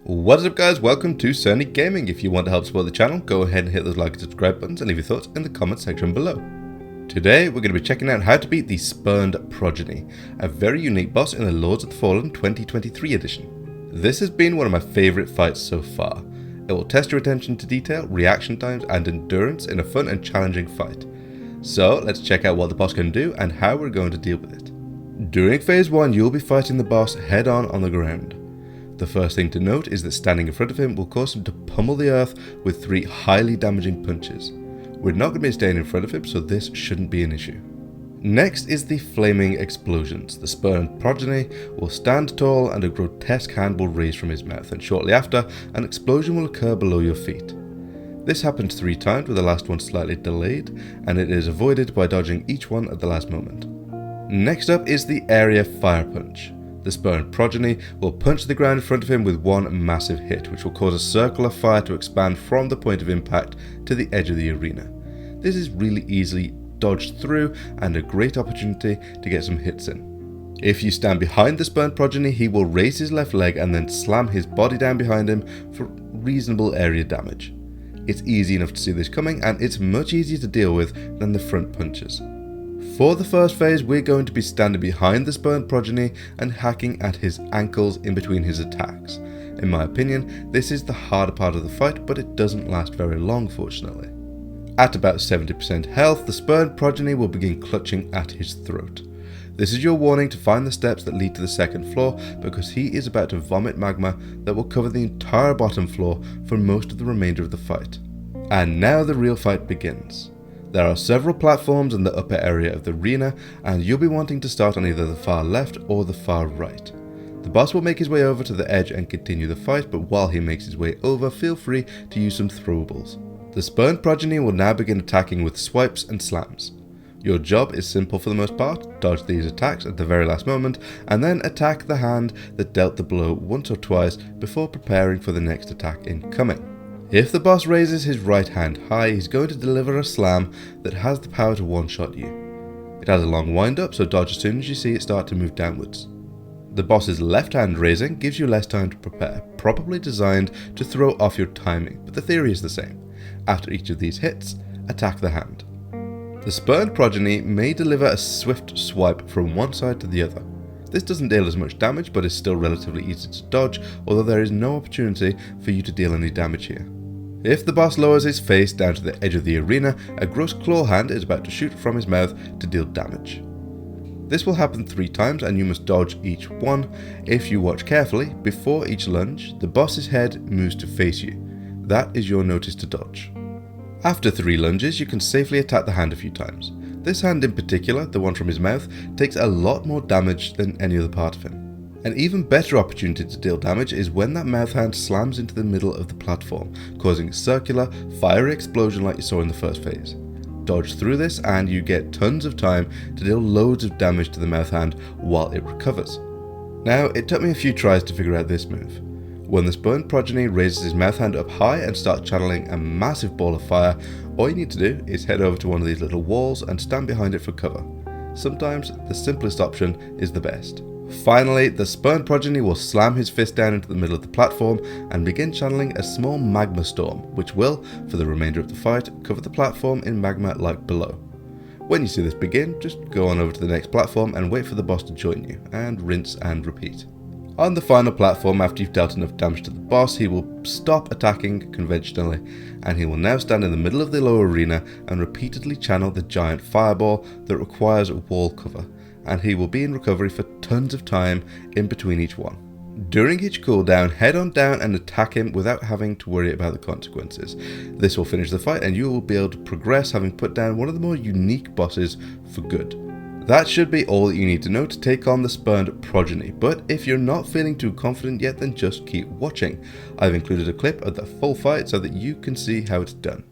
What is up guys, welcome to Soulslike Gaming. If you want to help support the channel, go ahead and hit those like and subscribe buttons and leave your thoughts in the comment section below. Today we're going to be checking out how to beat the Spurned Progeny, a very unique boss in the Lords of the Fallen 2023 edition. This has been one of my favourite fights so far. It will test your attention to detail, reaction times and endurance in a fun and challenging fight. So let's check out what the boss can do and how we're going to deal with it. During phase 1 you'll be fighting the boss head on the ground. The first thing to note is that standing in front of him will cause him to pummel the earth with 3 highly damaging punches. We're not going to be staying in front of him, so this shouldn't be an issue. Next is the flaming explosions. The Spurned Progeny will stand tall and a grotesque hand will raise from his mouth, and shortly after, an explosion will occur below your feet. This happens 3 times, with the last one slightly delayed, and it is avoided by dodging each one at the last moment. Next up is the area fire punch. The Spurned Progeny will punch the ground in front of him with one massive hit, which will cause a circle of fire to expand from the point of impact to the edge of the arena. This is really easily dodged through and a great opportunity to get some hits in. If you stand behind the Spurned Progeny, he will raise his left leg and then slam his body down behind him for reasonable area damage. It's easy enough to see this coming, and it's much easier to deal with than the front punches. For the first phase, we're going to be standing behind the Spurned Progeny and hacking at his ankles in between his attacks. In my opinion, this is the harder part of the fight, but it doesn't last very long, fortunately. At about 70% health, the Spurned Progeny will begin clutching at his throat. This is your warning to find the steps that lead to the second floor, because he is about to vomit magma that will cover the entire bottom floor for most of the remainder of the fight. And now the real fight begins. There are several platforms in the upper area of the arena, and you'll be wanting to start on either the far left or the far right. The boss will make his way over to the edge and continue the fight, but while he makes his way over, feel free to use some throwables. The Spurned Progeny will now begin attacking with swipes and slams. Your job is simple for the most part: dodge these attacks at the very last moment, and then attack the hand that dealt the blow once or twice before preparing for the next attack incoming. If the boss raises his right hand high, he's going to deliver a slam that has the power to one-shot you. It has a long wind-up, so dodge as soon as you see it start to move downwards. The boss's left hand raising gives you less time to prepare, probably designed to throw off your timing, but the theory is the same. After each of these hits, attack the hand. The Spurned Progeny may deliver a swift swipe from one side to the other. This doesn't deal as much damage, but is still relatively easy to dodge, although there is no opportunity for you to deal any damage here. If the boss lowers his face down to the edge of the arena, a gross claw hand is about to shoot from his mouth to deal damage. This will happen 3 times, and you must dodge each one. If you watch carefully, before each lunge, the boss's head moves to face you. That is your notice to dodge. After 3 lunges, you can safely attack the hand a few times. This hand in particular, the one from his mouth, takes a lot more damage than any other part of him. An even better opportunity to deal damage is when that mouth hand slams into the middle of the platform, causing a circular, fiery explosion like you saw in the first phase. Dodge through this and you get tons of time to deal loads of damage to the mouth hand while it recovers. Now, it took me a few tries to figure out this move. When the Spurned Progeny raises his mouth hand up high and starts channeling a massive ball of fire, all you need to do is head over to one of these little walls and stand behind it for cover. Sometimes the simplest option is the best. Finally, the Spurned Progeny will slam his fist down into the middle of the platform and begin channeling a small magma storm, which will, for the remainder of the fight, cover the platform in magma like below. When you see this begin, just go on over to the next platform and wait for the boss to join you, and rinse and repeat. On the final platform, after you've dealt enough damage to the boss, he will stop attacking conventionally, and he will now stand in the middle of the lower arena and repeatedly channel the giant fireball that requires wall cover, and he will be in recovery for tons of time in between each one. During each cooldown, head on down and attack him without having to worry about the consequences. This will finish the fight and you will be able to progress, having put down one of the more unique bosses for good. That should be all that you need to know to take on the Spurned Progeny, but if you're not feeling too confident yet, then just keep watching. I've included a clip of the full fight so that you can see how it's done.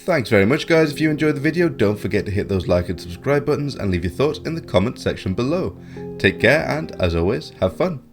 Thanks very much guys. If you enjoyed the video, don't forget to hit those like and subscribe buttons and leave your thoughts in the comment section below. Take care and, as always, have fun.